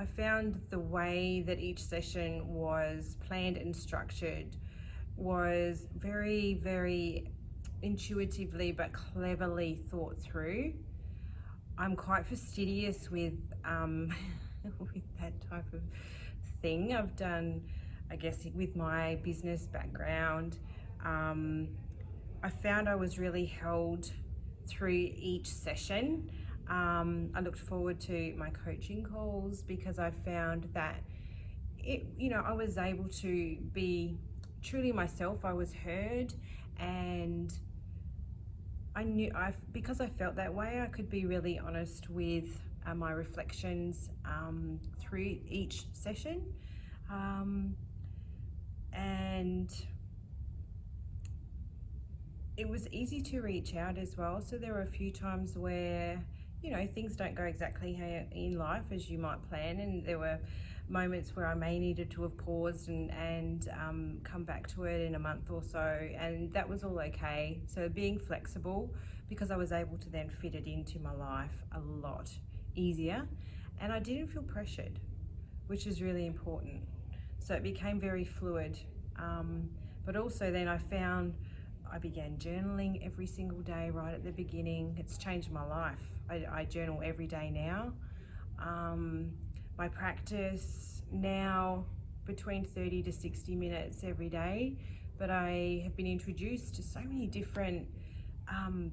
I found the way that each session was planned and structured was very, very intuitively but cleverly thought through. I'm quite fastidious with with that type of thing. I've done, I guess, with my business background, I found I was really held through each session. I looked forward to my coaching calls because I found that I was able to be truly myself. I was heard, and I knew because I felt that way, I could be really honest with my reflections through each session, and it was easy to reach out as well. So there were a few times where things don't go exactly in life as you might plan, and there were moments where I may needed to have paused and come back to it in a month or so, and that was all okay. So being flexible, because I was able to then fit it into my life a lot easier, and I didn't feel pressured, which is really important. So it became very fluid, but also then I began journaling every single day right at the beginning. It's changed my life. I journal every day now. My practice now between 30 to 60 minutes every day, but I have been introduced to so many different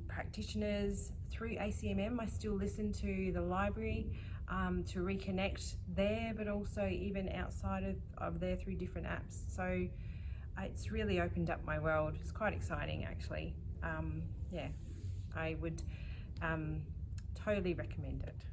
practitioners through ACMM. I still listen to the library to reconnect there, but also even outside of there through different apps. So it's really opened up my world. It's quite exciting, actually. Yeah, I would totally recommend it.